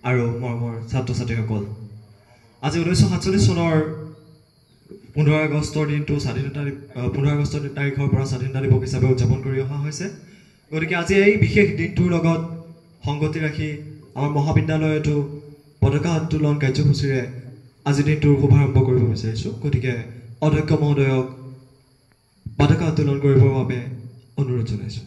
আৰু মোৰ ছাত্ৰ ছাত্ৰীসকল, আজি 1947 চনৰ 15 আগষ্টৰ দিনটো 15 আগষ্টৰ তাৰিখৰ পৰা স্বাধীনতা দিৱস হিচাপে উদযাপন কৰি অহা হৈছে। গতিকে আজি এই বিশেষ দিনটোৰ লগত সংগতি ৰাখি আমাৰ মহাবিদ্যালয়তো পতাকা উত্তোলন কাৰ্যসূচীৰে আজি দিনটোৰ শুভাৰম্ভ কৰিব বিচাৰিছোঁ। গতিকে অধ্যক্ষ মহোদয়ক পতাকা উত্তোলন কৰিবৰ বাবে অনুৰোধ জনাইছোঁ।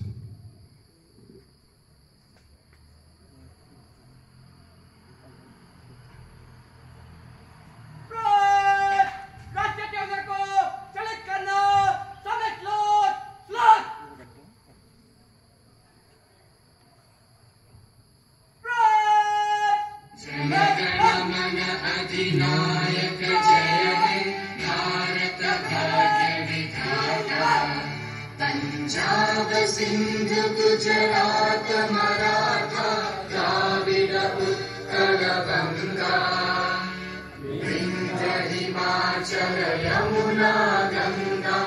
पंजाब सिंध गुजरात मराठा द्राविड उत्कल गंगा विंध्य हिमाचल यमुना गंगा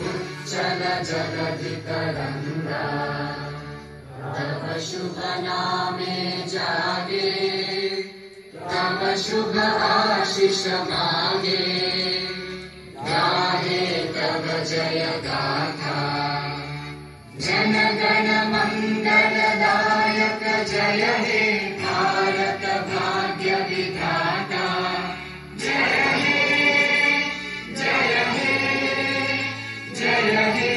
उच्चल जगति तरंगा तव शुभ नामे जागे तव शुभ आशीष मागे गाहे तव जय गाथा जन गण मंगल दायक जय हे भारत भाग्य विधाता जय हे जय हे जय हे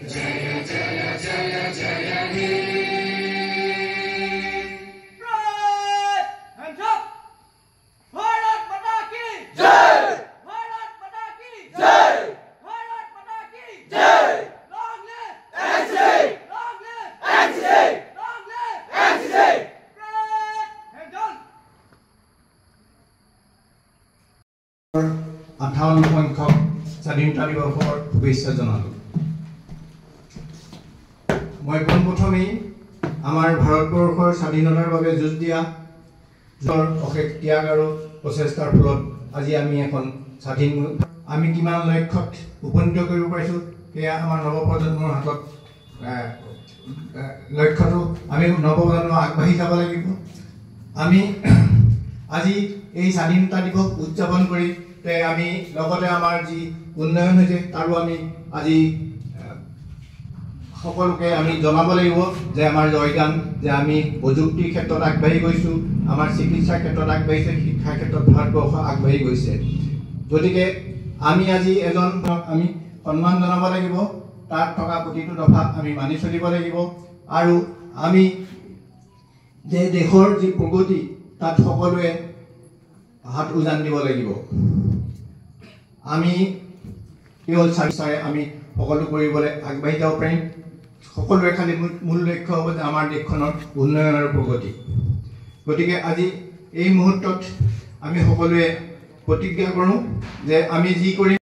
जय जय जय जय हे সংখ্যক স্বাধীনতা দিৱসৰ শুভেচ্ছা জনালোঁ। মই পোনপ্ৰথমেই আমাৰ ভাৰতবৰ্ষৰ স্বাধীনতাৰ বাবে যুঁজ দিয়া অশেষ ত্যাগ আৰু প্ৰচেষ্টাৰ ফলত আজি আমি এখন স্বাধীন আমি কিমান লক্ষ্যত উপনীত কৰিব পাৰিছোঁ সেয়া আমাৰ নৱপ্ৰজন্মৰ হাতত লক্ষ্যটো আমি নৱপ্ৰজন্ম আগবাঢ়ি যাব লাগিব। আমি আজি এই স্বাধীনতা দিৱস উদযাপন কৰি আমি লগতে আমাৰ যি উন্নয়ন হৈছে তাৰো আমি আজি সকলোকে আমি জনাব লাগিব যে আমাৰ জয়গান যে আমি প্ৰযুক্তিৰ ক্ষেত্ৰত আগবাঢ়ি গৈছোঁ, আমাৰ চিকিৎসাৰ ক্ষেত্ৰত আগবাঢ়িছে, শিক্ষাৰ ক্ষেত্ৰত ভাৰতবৰ্ষ আগবাঢ়ি গৈছে। গতিকে আমি আজি আমি সন্মান জনাব লাগিব, তাত থকা প্ৰতিটো দফা আমি মানি চলিব লাগিব আৰু আমি যে দেশৰ যি প্ৰগতি তাত সকলোৱে হাত উজান দিব লাগিব। আমি কেৱল চাই আমি সকলো কৰিবলৈ আগবাঢ়ি যাব পাৰিম। সকলোৰে খালি মূল লক্ষ্য হ'ব যে আমাৰ দেশখনৰ উন্নয়ন আৰু প্ৰগতি। গতিকে আজি এই মুহূৰ্তত আমি সকলোৱে প্ৰতিজ্ঞা কৰোঁ যে আমি যি কৰিম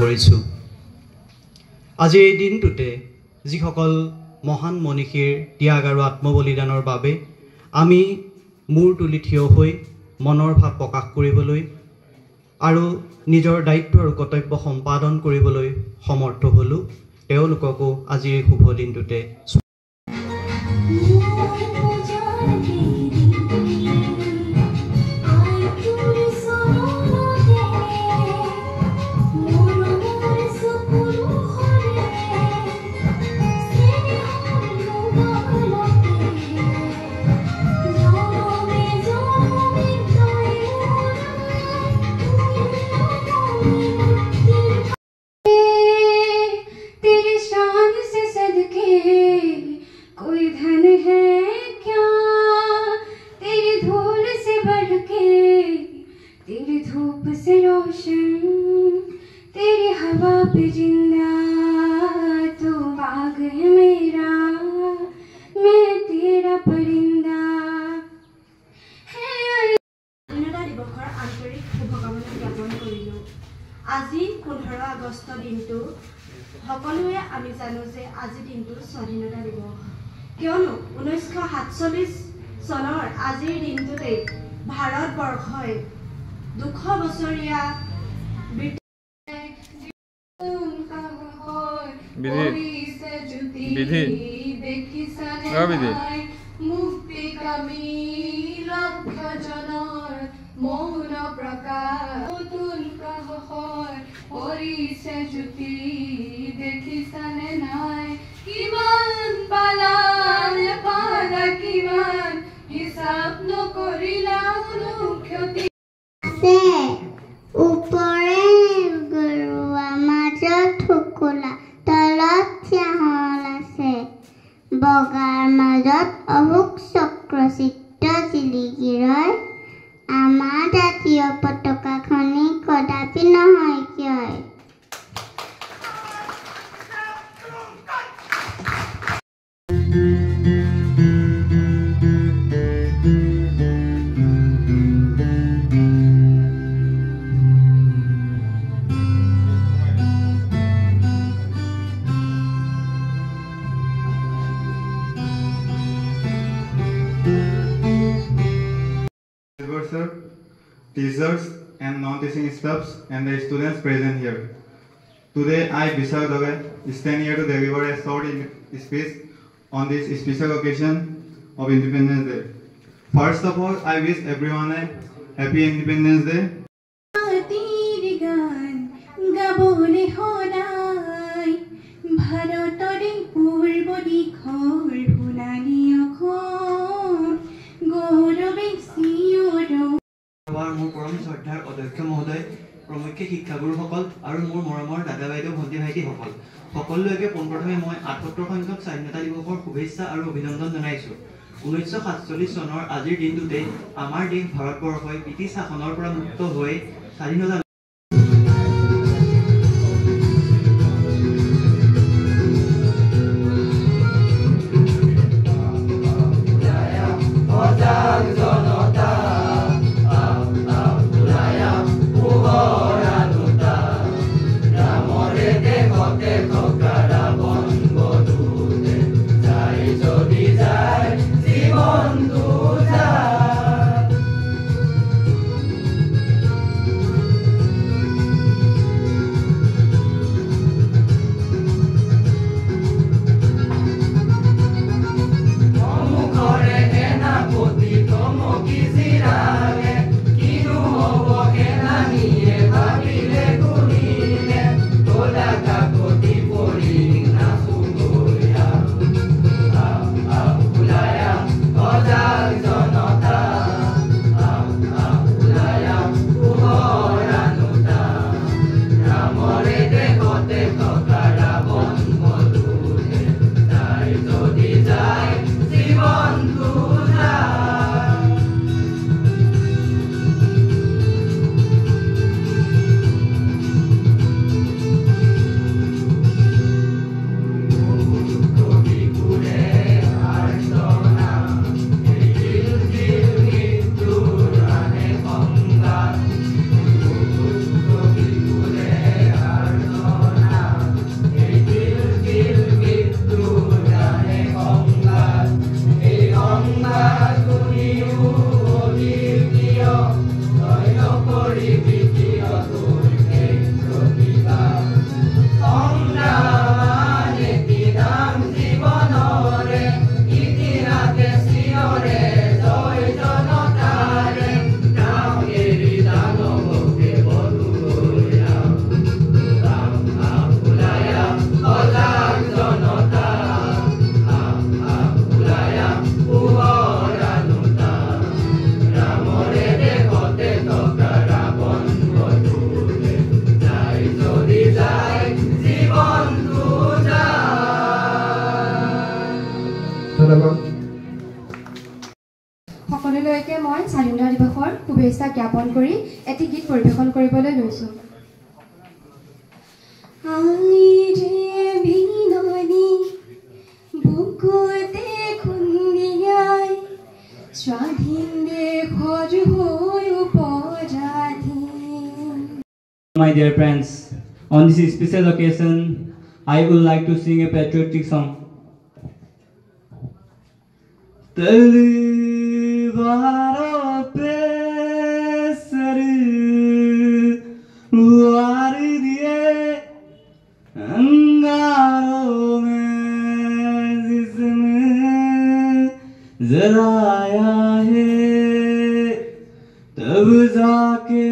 কৰিছোঁ। আজিৰ এই দিনটোতে যিসকল মহান মনীষীৰ ত্যাগ আৰু আত্মবলিদানৰ বাবে আমি মূৰ তুলি থিয় হৈ মনৰ ভাৱ প্ৰকাশ কৰিবলৈ আৰু নিজৰ দায়িত্ব আৰু কৰ্তব্য সম্পাদন কৰিবলৈ সমৰ্থ হ'লোঁ, তেওঁলোককো আজিৰ এই শুভ দিনটোতে আজি 15 আগষ্ট দিনটো সকলোৱে আমি জানো যে আজি দিনটো স্বাধীনতা দিৱস, কিয়নো 1947 চনৰ আজিৰ দিনটোতে ভাৰতবৰ্ষই 200 বছৰীয়া মুক্তিকামী লক্ষ জনৰ মৌন প্ৰকাশ নতুন সাহসৰ পৰিছে জ্যোতি দেখিছানে নাই কিমান পালান পালা কিমান হিচাপ নকৰিলা ক্ষতি ওপৰে গৰুৱা মাজত ঠুকুলা তলত চাহল আছে বগাৰ মাজত অমুক চক্ৰ চিত্ৰ জিলিকি ৰয় আমাৰ জাতীয় পতাকাখনি কদাপি নহয় কিয় teachers and non-teaching staffs and the students present here. Today I, Vishal Dave, stand here to deliver a short speech on this special occasion of Independence Day. First of all, I wish everyone a happy Independence Day. মোৰ পৰম শ্ৰদ্ধাৰ অধ্যক্ষ মহোদয়, প্ৰমুখ্য শিক্ষাগুৰুসকল আৰু মোৰ মৰমৰ দাদা বাইদেউ ভণ্টি ভাইটিসকল সকলোকে পোনপ্ৰথমে মই ৭৮ সংখ্যক স্বাধীনতা দিৱসৰ শুভেচ্ছা আৰু অভিনন্দন জনাইছোঁ। 1947 চনৰ আজিৰ দিনটোতে আমাৰ দেশ ভাৰতবৰ্ষই ব্ৰিটিছ শাসনৰ পৰা মুক্ত হৈ স্বাধীনতা সকলোলৈকে মই স্বাধীনতা দিৱসৰ শুভেচ্ছা জ্ঞাপন কৰি এটি গীত পৰিৱেশন কৰিবলৈ লৈছোঁ। বুকুতে খুন্দিয়াই স্বাধীন দেশৰ হৈ উপৰাধীন। My dear friends, on this special occasion, I would like to sing a patriotic song. तलवारों पे सर वार दिए अंगारों में जिसमें जलाया है तब जाके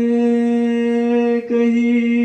कहीं